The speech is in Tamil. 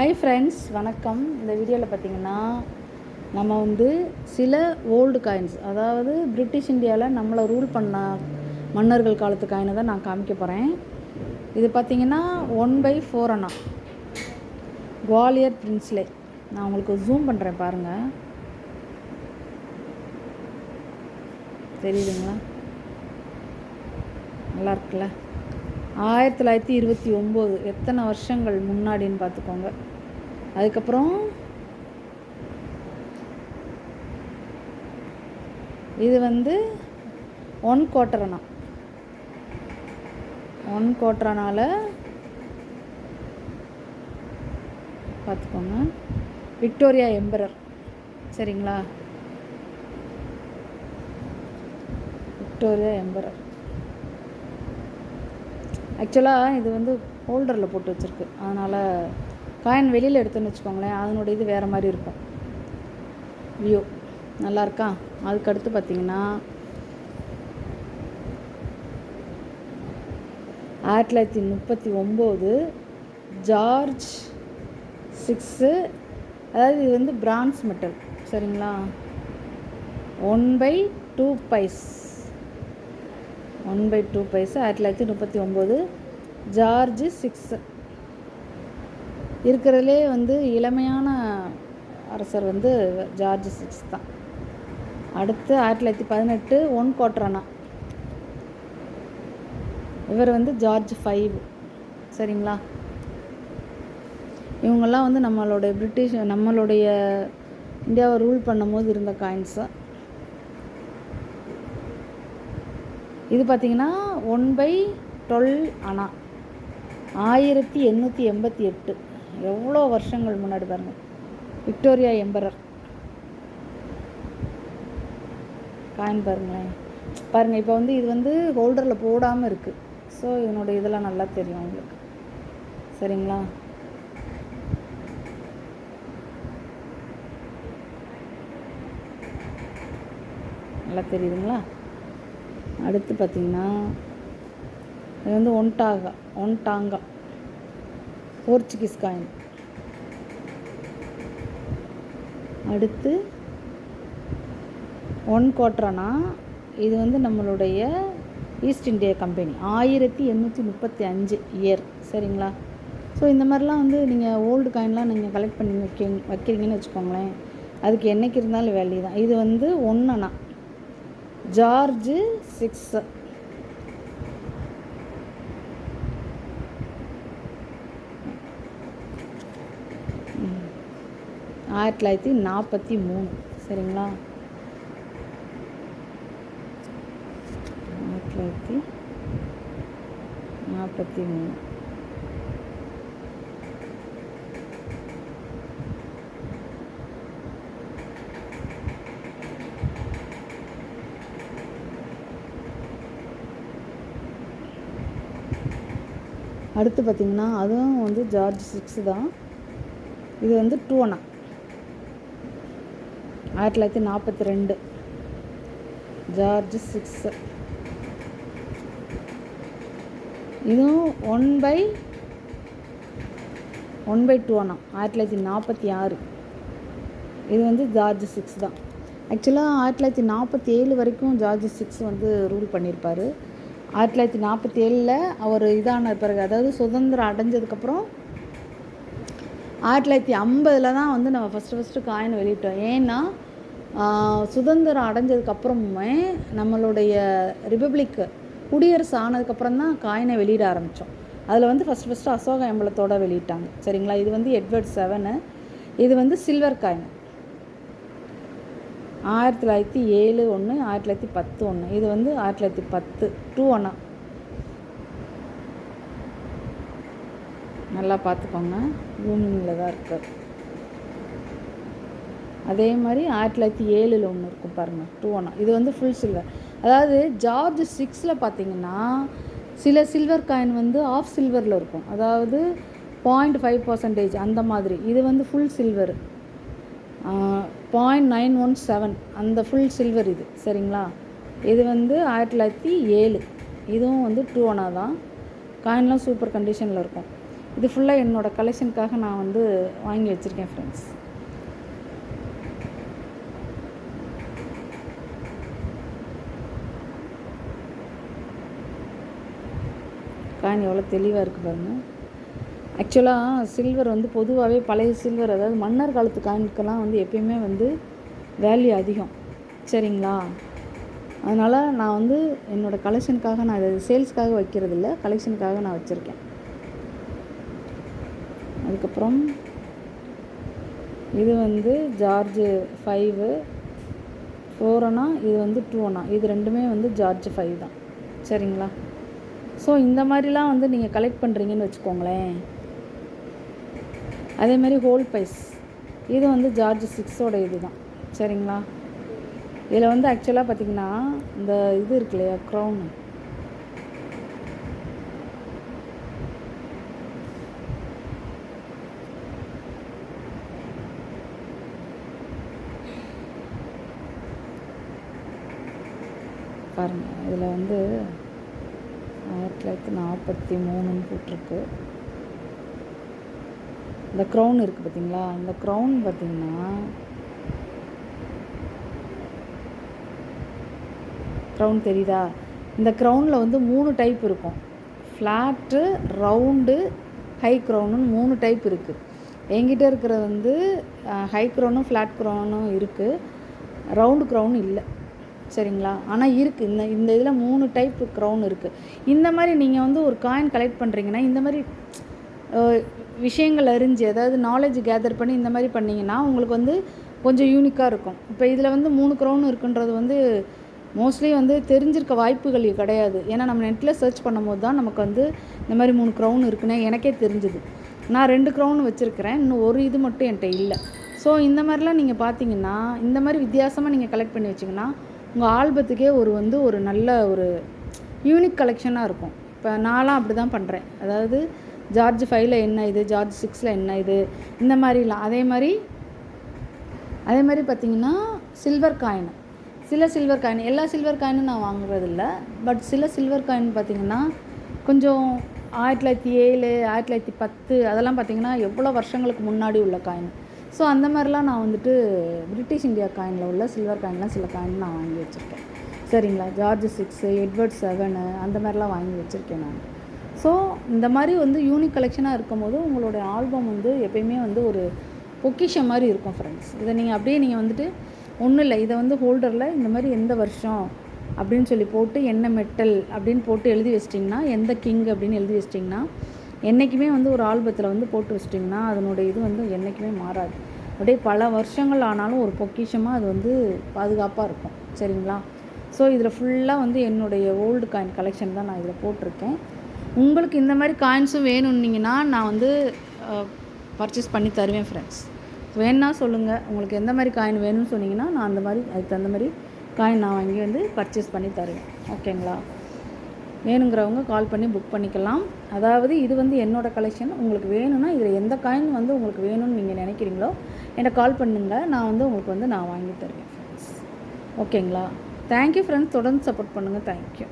ஹாய் ஃப்ரெண்ட்ஸ், வணக்கம். இந்த வீடியோவில் பார்த்திங்கன்னா நம்ம சில ஓல்டு காயின்ஸ், அதாவது பிரிட்டிஷ் இந்தியாவில் நம்மளை ரூல் பண்ண மன்னர்கள் காலத்து காயினை தான் நான் காமிக்க போகிறேன். இது பார்த்திங்கன்னா 1/4 அணா குவாலியர் பிரின்ஸ்லே. நான் உங்களுக்கு ஜூம் பண்ணுறேன், பாருங்கள். தெரியுதுங்களா? நல்லா இருக்குல்ல? 1929, எத்தனை வருஷங்கள் முன்னாடின்னு பார்த்துக்கோங்க. அதுக்கப்புறம் இது 1/4 அணா. 1/4 அணால பார்த்துக்கோங்க, விக்டோரியா எம்பரர். சரிங்களா? Victoria emperor. ஆக்சுவலாக இது ஹோல்டரில் போட்டு வச்சுருக்கு, அதனால் காயின் வெளியில் எடுத்துன்னு வச்சுக்கோங்களேன், அதனுடைய இது வேறு மாதிரி இருக்கும் வியூ. நல்லா இருக்கா? அதுக்கடுத்து பார்த்திங்கன்னா 1939 ஜார்ஜ் 6. அதாவது இது பிரான்ஸ் மெட்டல். சரிங்களா? 1/2 பைஸ். 1/2 பைஸ் 1939 ஜார்ஜ் 6. இருக்கிறதுலே இளமையான அரசர் ஜார்ஜ் 6 தான். அடுத்து 1918 1/4 அணா. இவர் ஜார்ஜ் 5. சரிங்களா? இவங்கெல்லாம் நம்மளுடைய இந்தியாவை ரூல் பண்ணும்போது இருந்த காயின்ஸு. இது பார்த்திங்கன்னா 1/12 அணா, 1888. எவ்வளோ வருஷங்கள் முன்னாடி பாருங்கள். விக்டோரியா எம்பரர் காயின் பாருங்களேன். பாருங்கள், இப்போ இது ஹோல்டரில் போடாமல் இருக்குது. ஸோ இதனுடைய இதெல்லாம் நல்லா தெரியும் உங்களுக்கு. சரிங்களா? நல்லா தெரியுதுங்களா? அடுத்து பார்த்திங்கன்னா இது ஒன்டாங்கா போர்ச்சுகீஸ் காயின். அடுத்து 1/4 அணா. இது நம்மளுடைய ஈஸ்ட் இந்தியா கம்பெனி 1835 இயர். சரிங்களா? ஸோ இந்த மாதிரிலாம் நீங்கள் ஓல்டு காயின்லாம் நீங்கள் கலெக்ட் பண்ணி வைக்கிறீங்கன்னு வச்சுக்கோங்களேன், அதுக்கு என்றைக்கு இருந்தாலும் வேல்யூ தான். இது 1 அணா ஜார்ஜ் 6. ம் 1943. சரிங்களா? 1943. அடுத்து பார்த்திங்கன்னா அதுவும் ஜார்ஜ் 6 தான். இது 2 அணா 1942 ஜார்ஜ் 6. இதுவும் 1/2 அணா 1946. இது ஜார்ஜ் 6 தான். ஆக்சுவலாக 1947 வரைக்கும் ஜார்ஜ் 6 ரூல் பண்ணியிருப்பார். 1947 அவர் இதான பிறகு, அதாவது சுதந்திரம் அடைஞ்சதுக்கப்புறம் 1950 தான் நம்ம ஃபஸ்ட்டு காயின் வெளியிட்டோம். ஏன்னா சுதந்திரம் அடைஞ்சதுக்கப்புறமே நம்மளுடைய ரிப்பப்ளிக் குடியரசு ஆனதுக்கப்புறம் தான் காயினை வெளியிட ஆரம்பித்தோம். அதில் ஃபஸ்ட்டு அசோக எம்பலத்தோடு வெளியிட்டாங்க. சரிங்களா? இது எட்வர்ட் 7. இது சில்வர் காயின் 1907 ஒன்று, 1910 ஒன்று. இது 1910 2 அணா. நல்லா பார்த்துக்கோங்க, பூமியில் தான் இருக்குது. அதே மாதிரி 1907 ஒன்று இருக்கும் பாருங்கள், 2 அணா. இது ஃபுல் சில்வர். அதாவது ஜார்ஜ் 6 பார்த்திங்கன்னா சில சில்வர் காயின் ஆஃப் சில்வரில் இருக்கும், அதாவது 0.5% அந்த மாதிரி. இது ஃபுல் சில்வர் 0.917 அந்த ஃபுல் சில்வர் இது. சரிங்களா? இது 1907. இதுவும் 2 அணா தான். காயின்லாம் சூப்பர் கண்டிஷனில் இருக்கும். இது ஃபுல்லாக என்னோடய கலெக்ஷனுக்காக நான் வந்து வாங்கி வச்சுருக்கேன் ஃப்ரெண்ட்ஸ். காயின் எவ்வளோ தெளிவாக இருக்குது பாருங்கள். ஆக்சுவலாக சில்வர் வந்து பொதுவாகவே பழைய சில்வர், அதாவது மன்னர் காலத்து காயினுக்கெல்லாம் வந்து எப்பயுமே வந்து வேல்யூ அதிகம், சரிங்களா? அதனால் நான் வந்து என்னோடய கலெக்ஷனுக்காக, நான் இதை சேல்ஸுக்காக வைக்கிறது இல்லை, கலெக்ஷனுக்காக நான் வச்சுருக்கேன். அதுக்கப்புறம் இது வந்து ஜார்ஜ் 5 4 அணா, இது வந்து 2 அணா, இது ரெண்டுமே வந்து ஜார்ஜ் 5 தான், சரிங்களா? ஸோ இந்த மாதிரிலாம் வந்து நீங்கள் கலெக்ட் பண்ணுறீங்கன்னு வச்சுக்கோங்களேன். அதேமாதிரி ஹோல் பைஸ், இது வந்து ஜார்ஜ் 6 இது தான், சரிங்களா? இதில் வந்து ஆக்சுவலாக பார்த்திங்கன்னா இந்த இது இருக்கு இல்லையா, க்ரௌன், பாருங்கள். இதில் வந்து 1943 போட்டிருக்கு. இந்த க்ரௌன் இருக்குது பார்த்திங்களா, இந்த க்ரௌன் பார்த்திங்கன்னா க்ரௌன் தெரியுதா? இந்த க்ரௌனில் வந்து 3 டைப் இருக்கும். ஃப்ளாட்டு, ரவுண்டு, ஹை க்ரௌனுன்னு 3 டைப் இருக்குது. என்கிட்ட இருக்கிறது வந்து ஹை க்ரௌனும் ஃப்ளாட் க்ரௌனும் இருக்குது, ரவுண்டு க்ரௌன் இல்லை, சரிங்களா? ஆனால் இருக்குது. இந்த இதில் 3 டைப் க்ரௌன் இருக்குது. இந்த மாதிரி நீங்கள் வந்து ஒரு காயின் கலெக்ட் பண்ணுறீங்கன்னா இந்த மாதிரி விஷயங்கள் அறிஞ்சு, அதாவது நாலேஜ் கேதர் பண்ணி இந்த மாதிரி பண்ணிங்கன்னா உங்களுக்கு வந்து கொஞ்சம் யூனிக்காக இருக்கும். இப்போ இதில் வந்து 3 க்ரௌன் இருக்குன்றது வந்து மோஸ்ட்லி வந்து தெரிஞ்சிருக்க வாய்ப்புகள் கிடையாது. ஏன்னா நம்ம நெட்டில் சர்ச் பண்ணும்போது தான் நமக்கு வந்து இந்த மாதிரி 3 க்ரௌன் இருக்குன்னு எனக்கே தெரிஞ்சுது. நான் 2 க்ரௌன் வச்சுருக்கிறேன், இன்னும் ஒரு இது மட்டும் என்கிட்ட இல்லை. ஸோ இந்த மாதிரிலாம் நீங்கள் பார்த்தீங்கன்னா, இந்த மாதிரி வித்தியாசமாக நீங்கள் கலெக்ட் பண்ணி வச்சிங்கன்னா உங்கள் ஆல்பத்துக்கே ஒரு நல்ல ஒரு யூனிக் கலெக்ஷனாக இருக்கும். இப்போ நான்லாம் அப்படி தான் பண்ணுறேன். அதாவது ஜார்ஜ் 5ல் என்ன இது, ஜார்ஜ் 6ல் என்ன இது, இந்த மாதிரிலாம். அதே மாதிரி பார்த்திங்கன்னா சில்வர் காயின், சில சில்வர் காயின், எல்லா சில்வர் காயினும் நான் வாங்குறதில்ல. பட் சில சில்வர் காயின் பார்த்திங்கன்னா கொஞ்சம் 1907 1910 அதெல்லாம் பார்த்திங்கன்னா எவ்வளோ வருஷங்களுக்கு முன்னாடி உள்ள காயின். ஸோ அந்த மாதிரிலாம் நான் வந்துட்டு பிரிட்டிஷ் இந்தியா காயினில் உள்ள சில்வர் காயின்லாம் சில காயின் நான் வாங்கி வச்சுருக்கேன், சரிங்களா? ஜார்ஜ் 6, எட்வர்ட் 7 அந்த மாதிரிலாம் வாங்கி வச்சுருக்கேன் நான். ஸோ இந்த மாதிரி வந்து யூனிக் கலெக்ஷனாக இருக்கும் போது உங்களுடைய ஆல்பம் வந்து எப்பயுமே வந்து ஒரு பொக்கிஷம் மாதிரி இருக்கும் ஃப்ரெண்ட்ஸ். இதை நீங்கள் அப்படியே நீங்கள் வந்துட்டு ஒன்றும் இல்லை, இதை வந்து ஹோல்டரில் இந்த மாதிரி எந்த வருஷம் அப்படின்னு சொல்லி போட்டு என்ன மெட்டல் அப்படின்னு போட்டு எழுதி வச்சிட்டிங்கன்னா, எந்த கிங் அப்படின்னு எழுதி வச்சிட்டிங்கன்னா, என்றைக்குமே வந்து ஒரு ஆல்பத்தில் வந்து போட்டு வச்சிட்டிங்கன்னா அதனுடைய இது வந்து என்றைக்குமே மாறாது. அப்படியே பல வருஷங்கள் ஆனாலும் ஒரு பொக்கிஷமாக அது வந்து பாதுகாப்பாக இருக்கும், சரிங்களா? ஸோ இதில் ஃபுல்லாக வந்து என்னுடைய ஓல்டு காயின் கலெக்ஷன் தான் நான் இதில் போட்டிருக்கேன். உங்களுக்கு இந்த மாதிரி காயின்ஸும் வேணும்னிங்கன்னா நான் வந்து பர்ச்சேஸ் பண்ணி தருவேன் ஃப்ரெண்ட்ஸ். வேணுன்னா சொல்லுங்கள், உங்களுக்கு எந்த மாதிரி காயின் வேணும்னு சொன்னிங்கன்னா நான் அந்த மாதிரி அதுக்கு தகுந்த மாதிரி காயின் நான் வாங்கி வந்து பர்ச்சேஸ் பண்ணி தருவேன், ஓகேங்களா? வேணுங்கிறவங்க கால் பண்ணி புக் பண்ணிக்கலாம். அதாவது இது வந்து என்னோடய கலெக்ஷன். உங்களுக்கு வேணும்னா இதில் எந்த காயின் வந்து உங்களுக்கு வேணும்னு நீங்கள் நினைக்கிறீங்களோ என்கிட்ட கால் பண்ணுங்கள், நான் வந்து உங்களுக்கு வந்து நான் வாங்கி தருவேன் ஃப்ரெண்ட்ஸ், ஓகேங்களா? தேங்க்யூ ஃப்ரெண்ட்ஸ், தொடர்ந்து சப்போர்ட் பண்ணுங்கள். தேங்க்யூ.